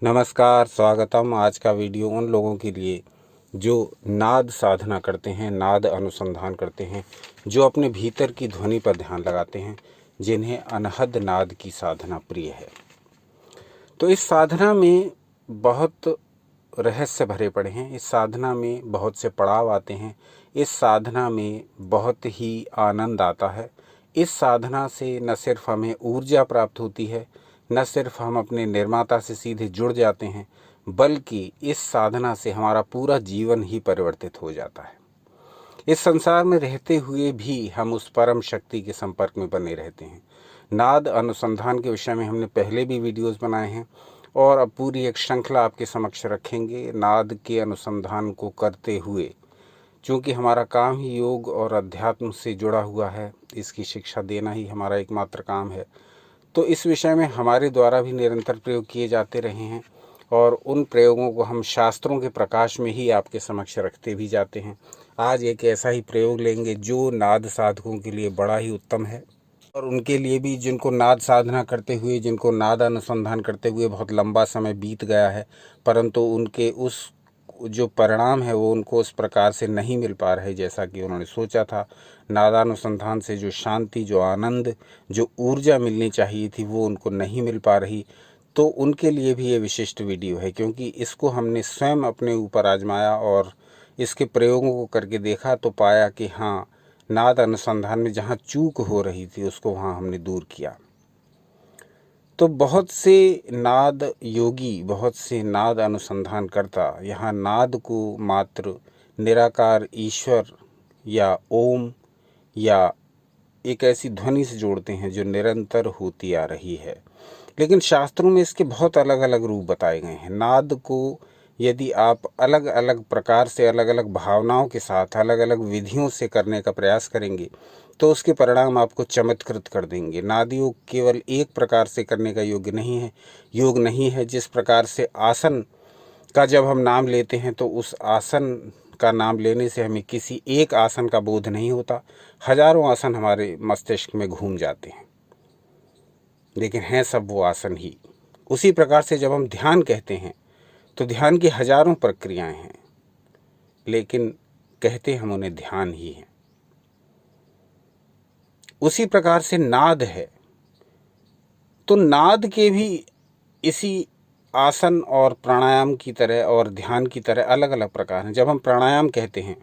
नमस्कार, स्वागतम। आज का वीडियो उन लोगों के लिए जो नाद साधना करते हैं, नाद अनुसंधान करते हैं, जो अपने भीतर की ध्वनि पर ध्यान लगाते हैं, जिन्हें अनहद नाद की साधना प्रिय है। तो इस साधना में बहुत रहस्य भरे पड़े हैं। इस साधना में बहुत से पड़ाव आते हैं। इस साधना में बहुत ही आनंद आता है। इस साधना से न सिर्फ हमें ऊर्जा प्राप्त होती है, न सिर्फ हम अपने निर्माता से सीधे जुड़ जाते हैं, बल्कि इस साधना से हमारा पूरा जीवन ही परिवर्तित हो जाता है। इस संसार में रहते हुए भी हम उस परम शक्ति के संपर्क में बने रहते हैं। नाद अनुसंधान के विषय में हमने पहले भी वीडियोस बनाए हैं और अब पूरी एक श्रृंखला आपके समक्ष रखेंगे नाद के अनुसंधान को करते हुए। चूँकि हमारा काम ही योग और अध्यात्म से जुड़ा हुआ है, इसकी शिक्षा देना ही हमारा एकमात्र काम है। तो इस विषय में हमारे द्वारा भी निरंतर प्रयोग किए जाते रहे हैं और उन प्रयोगों को हम शास्त्रों के प्रकाश में ही आपके समक्ष रखते भी जाते हैं। आज एक ऐसा ही प्रयोग लेंगे जो नाद साधकों के लिए बड़ा ही उत्तम है और उनके लिए भी जिनको नाद साधना करते हुए, जिनको नाद अनुसंधान करते हुए बहुत लंबा समय बीत गया है, परंतु उनके उस जो परिणाम है वो उनको उस प्रकार से नहीं मिल पा रहे जैसा कि उन्होंने सोचा था। नादानुसंधान से जो शांति, जो आनंद, जो ऊर्जा मिलनी चाहिए थी वो उनको नहीं मिल पा रही। तो उनके लिए भी ये विशिष्ट वीडियो है, क्योंकि इसको हमने स्वयं अपने ऊपर आजमाया और इसके प्रयोगों को करके देखा तो पाया कि हाँ, नाद अनुसंधान में जहाँ चूक हो रही थी उसको वहाँ हमने दूर किया। तो बहुत से नाद योगी, बहुत से नाद अनुसंधान करता यहाँ नाद को मात्र निराकार ईश्वर या ओम या एक ऐसी ध्वनि से जोड़ते हैं जो निरंतर होती आ रही है। लेकिन शास्त्रों में इसके बहुत अलग अलग रूप बताए गए हैं। नाद को यदि आप अलग अलग प्रकार से, अलग अलग भावनाओं के साथ, अलग अलग विधियों से करने का प्रयास करेंगे तो उसके परिणाम आपको चमत्कृत कर देंगे। नाद योग केवल एक प्रकार से करने का योग नहीं है। जिस प्रकार से आसन का जब हम नाम लेते हैं तो उस आसन का नाम लेने से हमें किसी एक आसन का बोध नहीं होता, हजारों आसन हमारे मस्तिष्क में घूम जाते हैं, लेकिन हैं सब वो आसन ही। उसी प्रकार से जब हम ध्यान कहते हैं तो ध्यान की हजारों प्रक्रियाएं हैं, लेकिन कहते हम उन्हें ध्यान ही हैं। उसी प्रकार से नाद है, तो नाद के भी इसी आसन और प्राणायाम की तरह और ध्यान की तरह अलग अलग प्रकार हैं। जब हम प्राणायाम कहते हैं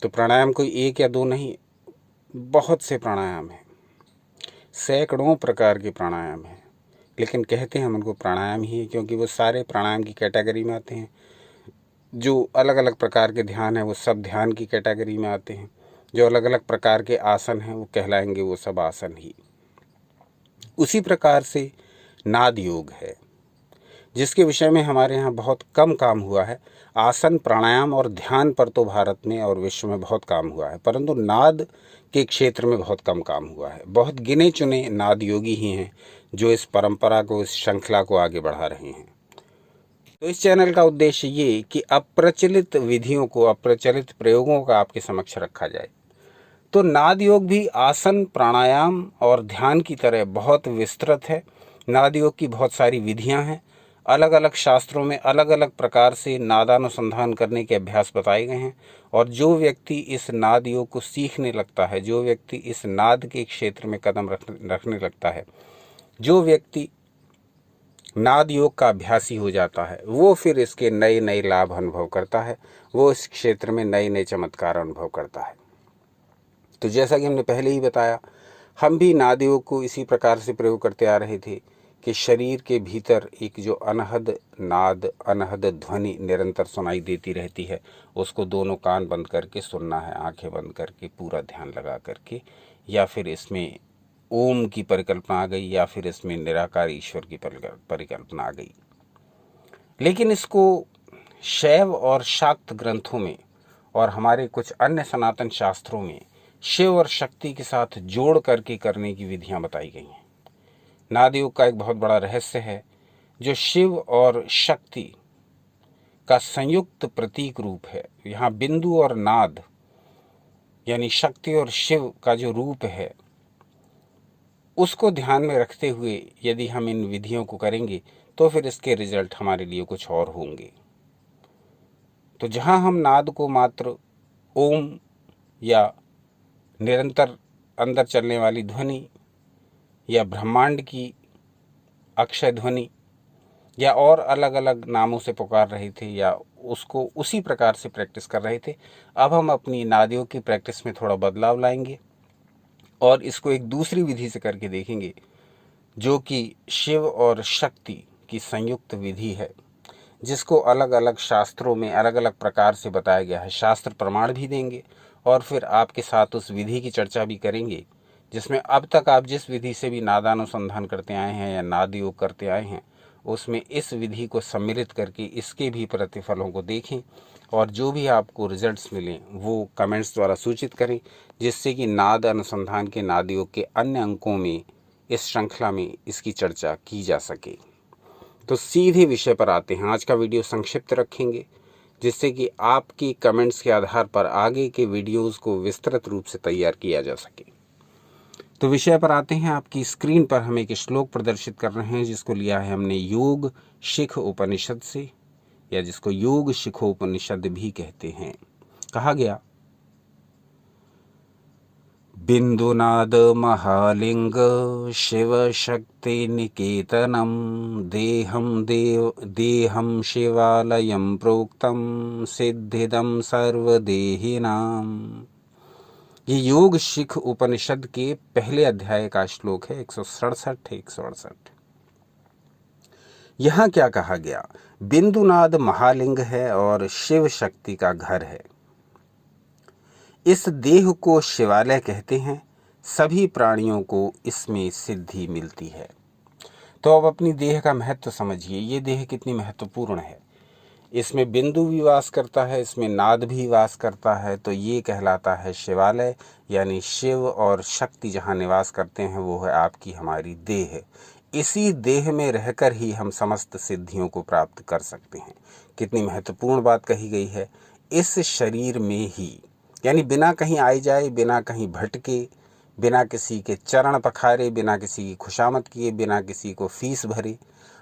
तो प्राणायाम कोई एक या दो नहीं, बहुत से प्राणायाम हैं, सैकड़ों प्रकार के प्राणायाम हैं, लेकिन कहते हैं हम उनको प्राणायाम ही है, क्योंकि वो सारे प्राणायाम की कैटेगरी में आते हैं। जो अलग अलग प्रकार के ध्यान हैं वो सब ध्यान की कैटेगरी में आते हैं। जो अलग अलग प्रकार के आसन हैं वो कहलाएंगे वो सब आसन ही। उसी प्रकार से नाद योग है, जिसके विषय में हमारे यहाँ बहुत कम काम हुआ है। आसन, प्राणायाम और ध्यान पर तो भारत में और विश्व में बहुत काम हुआ है, परंतु नाद के क्षेत्र में बहुत कम काम हुआ है। बहुत गिने चुने नाद योगी ही हैं जो इस परंपरा को, इस श्रृंखला को आगे बढ़ा रहे हैं। तो इस चैनल का उद्देश्य ये कि अप्रचलित विधियों को, अप्रचलित प्रयोगों का आपके समक्ष रखा जाए। तो नाद योग भी आसन, प्राणायाम और ध्यान की तरह बहुत विस्तृत है। नाद योग की बहुत सारी विधियां हैं। अलग अलग शास्त्रों में अलग अलग प्रकार से नादानुसंधान करने के अभ्यास बताए गए हैं। और जो व्यक्ति इस नाद योग को सीखने लगता है, जो व्यक्ति इस नाद के क्षेत्र में कदम रखने लगता है, जो व्यक्ति नाद योग का अभ्यासी हो जाता है, वो फिर इसके नए नए लाभ अनुभव करता है, वो इस क्षेत्र में नए नए चमत्कार अनुभव करता है। तो जैसा कि हमने पहले ही बताया, हम भी नाद योग को इसी प्रकार से प्रयोग करते आ रहे थे कि शरीर के भीतर एक जो अनहद नाद, अनहद ध्वनि निरंतर सुनाई देती रहती है, उसको दोनों कान बंद करके सुनना है, आंखें बंद करके, पूरा ध्यान लगा करके, या फिर इसमें ओम की परिकल्पना आ गई या फिर इसमें निराकार ईश्वर की परिकल्पना आ गई। लेकिन इसको शैव और शाक्त ग्रंथों में और हमारे कुछ अन्य सनातन शास्त्रों में शिव और शक्ति के साथ जोड़ करके करने की विधियां बताई गई हैं। नाद योग का एक बहुत बड़ा रहस्य है जो शिव और शक्ति का संयुक्त प्रतीक रूप है। यहाँ बिंदु और नाद यानी शक्ति और शिव का जो रूप है उसको ध्यान में रखते हुए यदि हम इन विधियों को करेंगे तो फिर इसके रिजल्ट हमारे लिए कुछ और होंगे। तो जहाँ हम नाद को मात्र ओम या निरंतर अंदर चलने वाली ध्वनि या ब्रह्मांड की अक्षय ध्वनि या और अलग अलग नामों से पुकार रहे थे या उसको उसी प्रकार से प्रैक्टिस कर रहे थे, अब हम अपनी नादियों की प्रैक्टिस में थोड़ा बदलाव लाएंगे और इसको एक दूसरी विधि से करके देखेंगे, जो कि शिव और शक्ति की संयुक्त विधि है, जिसको अलग अलग शास्त्रों में अलग अलग प्रकार से बताया गया है। शास्त्र प्रमाण भी देंगे और फिर आपके साथ उस विधि की चर्चा भी करेंगे, जिसमें अब तक आप जिस विधि से भी नादानुसंधान करते आए हैं या नाद योग करते आए हैं, उसमें इस विधि को सम्मिलित करके इसके भी प्रतिफलों को देखें और जो भी आपको रिजल्ट्स मिलें वो कमेंट्स द्वारा सूचित करें, जिससे कि नाद अनुसंधान के नाद योग के अन्य अंकों में इस श्रृंखला में इसकी चर्चा की जा सके। तो सीधे विषय पर आते हैं। आज का वीडियो संक्षिप्त रखेंगे, जिससे कि आपकी कमेंट्स के आधार पर आगे के वीडियोस को विस्तृत रूप से तैयार किया जा सके। तो विषय पर आते हैं। आपकी स्क्रीन पर हम एक श्लोक प्रदर्शित कर रहे हैं, जिसको लिया है हमने योग शिख उपनिषद से, या जिसको योग शिखोपनिषद भी कहते हैं। कहा गया, बिंदुनाद महालिंग शिव शक्ति निकेतनम देहम शिवालयम प्रोक्तम सिद्धिदम सर्वदेहिनाम। ये योग शिख उपनिषद के पहले अध्याय का श्लोक है, 167-168। यहाँ क्या कहा गया? बिंदुनाद महालिंग है और शिव शक्ति का घर है। इस देह को शिवालय कहते हैं। सभी प्राणियों को इसमें सिद्धि मिलती है। तो अब अपनी देह का महत्व समझिए। ये देह कितनी महत्वपूर्ण है। इसमें बिंदु भी वास करता है, इसमें नाद भी वास करता है। तो ये कहलाता है शिवालय, यानी शिव और शक्ति जहाँ निवास करते हैं वो है आपकी हमारी देह। इसी देह में रहकर ही हम समस्त सिद्धियों को प्राप्त कर सकते हैं। कितनी महत्वपूर्ण बात कही गई है। इस शरीर में ही, यानी बिना कहीं आए जाए, बिना कहीं भटके, बिना किसी के चरण पखारे, बिना किसी की खुशामद किए, बिना किसी को फीस भरे,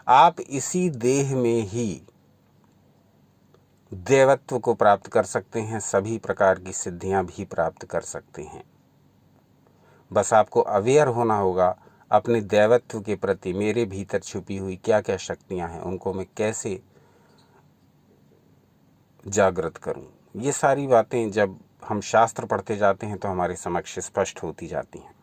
आप इसी देह में ही देवत्व को प्राप्त कर सकते हैं। सभी प्रकार की सिद्धियां भी प्राप्त कर सकते हैं। बस आपको अवेयर होना होगा अपने देवत्व के प्रति। मेरे भीतर छुपी हुई क्या क्या शक्तियां हैं, उनको मैं कैसे जागृत करूं। ये सारी बातें जब हम शास्त्र पढ़ते जाते हैं तो हमारे समक्ष स्पष्ट होती जाती हैं।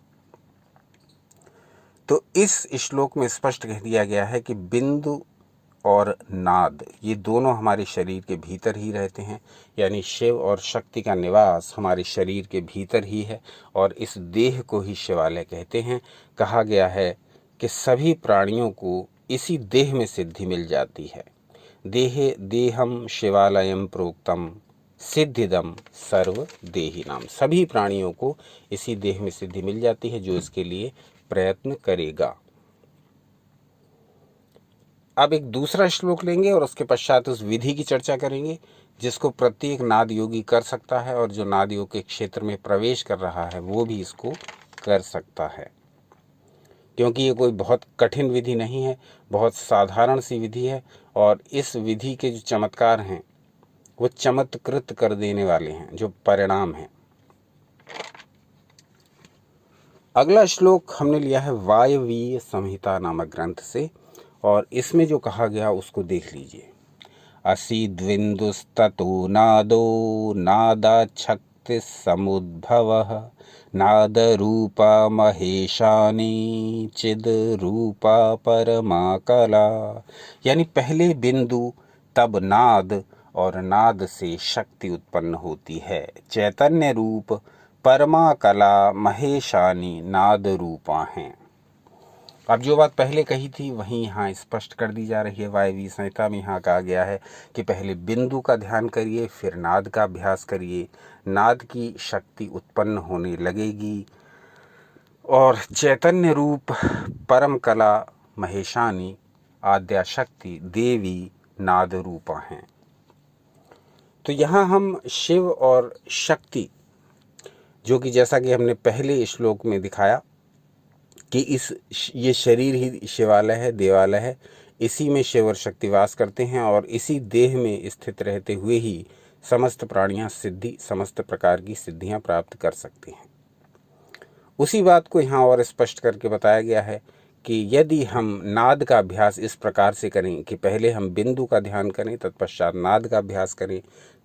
तो इस श्लोक में स्पष्ट कह दिया गया है कि बिंदु और नाद ये दोनों हमारे शरीर के भीतर ही रहते हैं, यानी शिव और शक्ति का निवास हमारे शरीर के भीतर ही है और इस देह को ही शिवालय कहते हैं। कहा गया है कि सभी प्राणियों को इसी देह में सिद्धि मिल जाती है। देहम शिवालयम प्रोक्तम सिद्धिदम सर्व देही नाम। सभी प्राणियों को इसी देह में सिद्धि मिल जाती है जो इसके लिए प्रयत्न करेगा। अब एक दूसरा श्लोक लेंगे और उसके पश्चात उस विधि की चर्चा करेंगे, जिसको प्रत्येक नाद योगी कर सकता है और जो नाद योग के क्षेत्र में प्रवेश कर रहा है वो भी इसको कर सकता है। क्योंकि ये कोई बहुत कठिन विधि नहीं है, बहुत साधारण सी विधि है और इस विधि के जो चमत्कार हैं वो चमत्कृत कर देने वाले हैं, जो परिणाम हैं। अगला श्लोक हमने लिया है वायवीय संहिता नामक ग्रंथ से और इसमें जो कहा गया उसको देख लीजिए। असीद्विन्दुस्ततो नादो नादाच्छक्ति समुद्भवः नाद रूपा महेशानी चिद रूपा परमा कला। यानी पहले बिंदु, तब नाद और नाद से शक्ति उत्पन्न होती है। चैतन्य रूप परमा कला महेशानी नाद रूपा हैं। अब जो बात पहले कही थी वहीं यहाँ स्पष्ट कर दी जा रही है। वायवीय संहिता में यहाँ कहा गया है कि पहले बिंदु का ध्यान करिए, फिर नाद का अभ्यास करिए। नाद की शक्ति उत्पन्न होने लगेगी और चैतन्य रूप परम कला महेशानी आद्या शक्ति देवी नाद रूपा हैं। तो यहाँ हम शिव और शक्ति, जो कि जैसा कि हमने पहले श्लोक में दिखाया कि ये शरीर ही शिवालय है, देवालय है, इसी में शिव और शक्ति वास करते हैं और इसी देह में स्थित रहते हुए ही समस्त प्राणियां समस्त प्रकार की सिद्धियां प्राप्त कर सकती हैं। उसी बात को यहाँ और स्पष्ट करके बताया गया है कि यदि हम नाद का अभ्यास इस प्रकार से करें कि पहले हम बिंदु का ध्यान करें, तत्पश्चात नाद का अभ्यास करें,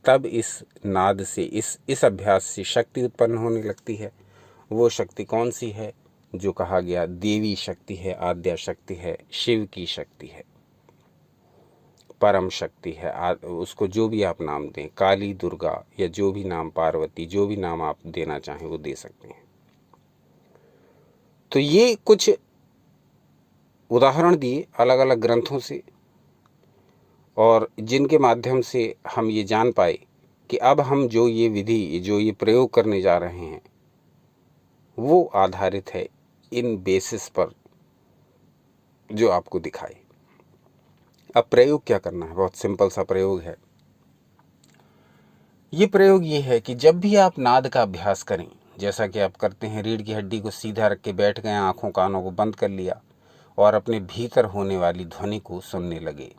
तब इस नाद से इस अभ्यास से शक्ति उत्पन्न होने लगती है। वो शक्ति कौन सी है? जो कहा गया देवी शक्ति है, आद्या शक्ति है, शिव की शक्ति है, परम शक्ति है। उसको जो भी आप नाम दें, काली, दुर्गा या जो भी नाम, पार्वती, जो भी नाम आप देना चाहें वो दे सकते हैं। तो ये कुछ उदाहरण दिए अलग अलग ग्रंथों से, और जिनके माध्यम से हम ये जान पाए कि अब हम जो ये विधि, जो ये प्रयोग करने जा रहे हैं, वो आधारित है इन बेसिस पर जो आपको दिखाए। अब प्रयोग क्या करना है? बहुत सिंपल सा प्रयोग है। ये प्रयोग ये है कि जब भी आप नाद का अभ्यास करें, जैसा कि आप करते हैं, रीढ़ की हड्डी को सीधा रख के बैठ गए, आंखों कानों को बंद कर लिया और अपने भीतर होने वाली ध्वनि को सुनने लगे।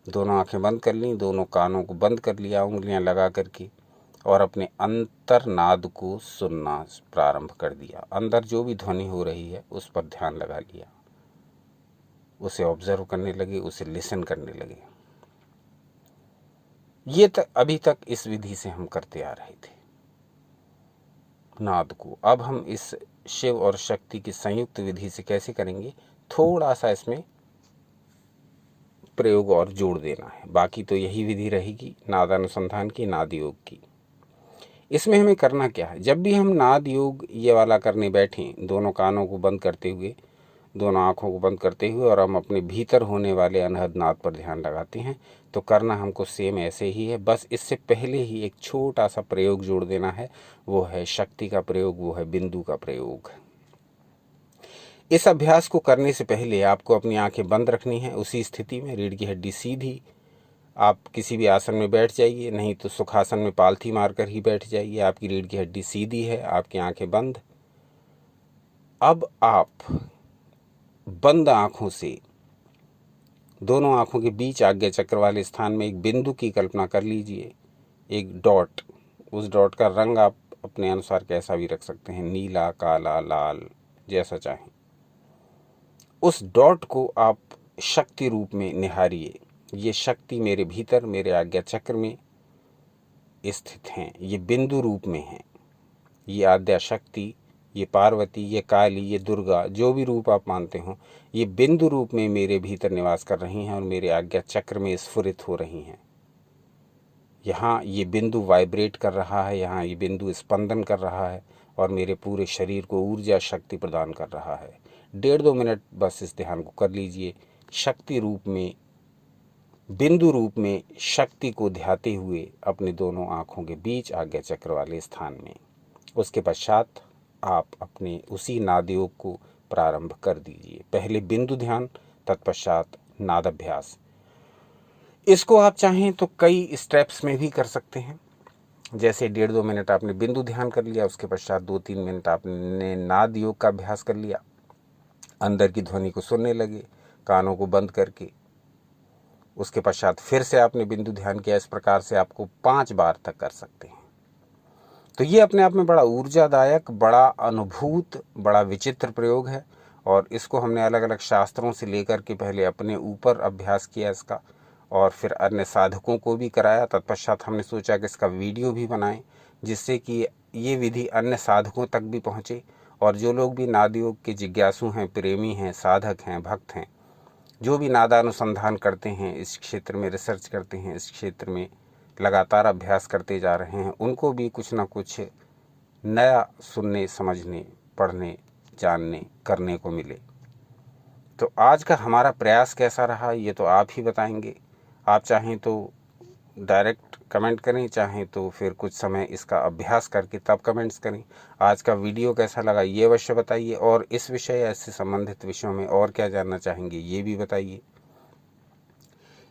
दोनों आंखें बंद कर ली, दोनों कानों को बंद कर लिया उंगलियां लगा करके, और अपने अंतर्नाद को सुनना प्रारंभ कर दिया। अंदर जो भी ध्वनि हो रही है उस पर ध्यान लगा लिया, उसे ऑब्जर्व करने लगे, उसे लिसन करने लगे। ये अभी तक इस विधि से हम करते आ रहे थे नाद को। अब हम इस शिव और शक्ति की संयुक्त विधि से कैसे करेंगे? थोड़ा सा इसमें प्रयोग और जोड़ देना है। बाकी तो यही विधि रहेगी नादानुसंधान की, नाद योग की। इसमें हमें करना क्या है? जब भी हम नाद योग ये वाला करने बैठें, दोनों कानों को बंद करते हुए, दोनों आंखों को बंद करते हुए, और हम अपने भीतर होने वाले अनहद नाद पर ध्यान लगाते हैं, तो करना हमको सेम ऐसे ही है। बस इससे पहले ही एक छोटा सा प्रयोग जोड़ देना है, वो है शक्ति का प्रयोग, वो है बिंदु का प्रयोग। इस अभ्यास को करने से पहले आपको अपनी आंखें बंद रखनी है। उसी स्थिति में रीढ़ की हड्डी सीधी, आप किसी भी आसन में बैठ जाइए, नहीं तो सुखासन में पालथी मारकर ही बैठ जाइए। आपकी रीढ़ की हड्डी सीधी है, आपकी आंखें बंद। अब आप बंद आंखों से दोनों आंखों के बीच आज्ञा चक्र वाले स्थान में एक बिंदु की कल्पना कर लीजिए, एक डॉट। उस डॉट का रंग आप अपने अनुसार कैसा भी रख सकते हैं, नीला, काला, लाल, जैसा चाहें। उस डॉट को आप शक्ति रूप में निहारिए। ये शक्ति मेरे भीतर, मेरे आज्ञा चक्र में स्थित हैं, ये बिंदु रूप में हैं। ये आद्या शक्ति, ये पार्वती, ये काली, ये दुर्गा, जो भी रूप आप मानते हो, ये बिंदु रूप में मेरे भीतर निवास कर रही हैं और मेरे आज्ञा चक्र में स्फुरित हो रही हैं। यहाँ ये बिंदु वाइब्रेट कर रहा है, यहाँ ये बिंदु स्पंदन कर रहा है और मेरे पूरे शरीर को ऊर्जा, शक्ति प्रदान कर रहा है। 1.5-2 मिनट बस इस ध्यान को कर लीजिए। शक्ति रूप में, बिंदु रूप में शक्ति को ध्याते हुए अपने दोनों आँखों के बीच आज्ञा चक्र वाले स्थान में। उसके पश्चात आप अपने उसी नाद योग को प्रारंभ कर दीजिए। पहले बिंदु ध्यान, तत्पश्चात नाद अभ्यास। इसको आप चाहें तो कई स्टेप्स में भी कर सकते हैं। जैसे 1.5-2 मिनट आपने बिंदु ध्यान कर लिया, उसके पश्चात 2-3 मिनट आपने नाद योग का अभ्यास कर लिया, अंदर की ध्वनि को सुनने लगे कानों को बंद करके। उसके पश्चात फिर से आपने बिंदु ध्यान किया। इस प्रकार से आपको 5 बार तक कर सकते हैं। तो ये अपने आप में बड़ा ऊर्जादायक, बड़ा अनुभूत, बड़ा विचित्र प्रयोग है, और इसको हमने अलग अलग शास्त्रों से लेकर के पहले अपने ऊपर अभ्यास किया इसका, और फिर अन्य साधकों को भी कराया। तत्पश्चात हमने सोचा कि इसका वीडियो भी बनाएं, जिससे कि ये विधि अन्य साधकों तक भी पहुँचे, और जो लोग भी नाद योग के जिज्ञासु हैं, प्रेमी हैं, साधक हैं, भक्त हैं, जो भी नादानुसंधान करते हैं, इस क्षेत्र में रिसर्च करते हैं, इस क्षेत्र में लगातार अभ्यास करते जा रहे हैं, उनको भी कुछ ना कुछ नया सुनने, समझने, पढ़ने, जानने, करने को मिले। तो आज का हमारा प्रयास कैसा रहा ये तो आप ही बताएंगे। आप चाहें तो डायरेक्ट कमेंट करें, चाहें तो फिर कुछ समय इसका अभ्यास करके तब कमेंट्स करें। आज का वीडियो कैसा लगा ये अवश्य बताइए, और इस विषय या इससे संबंधित विषयों में और क्या जानना चाहेंगे ये भी बताइए।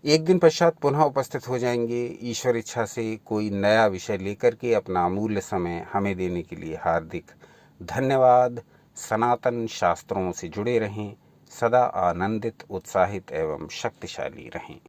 एक दिन पश्चात पुनः उपस्थित हो जाएंगे ईश्वर इच्छा से कोई नया विषय लेकर के। अपना अमूल्य समय हमें देने के लिए हार्दिक धन्यवाद। सनातन शास्त्रों से जुड़े रहें, सदा आनंदित, उत्साहित एवं शक्तिशाली रहें।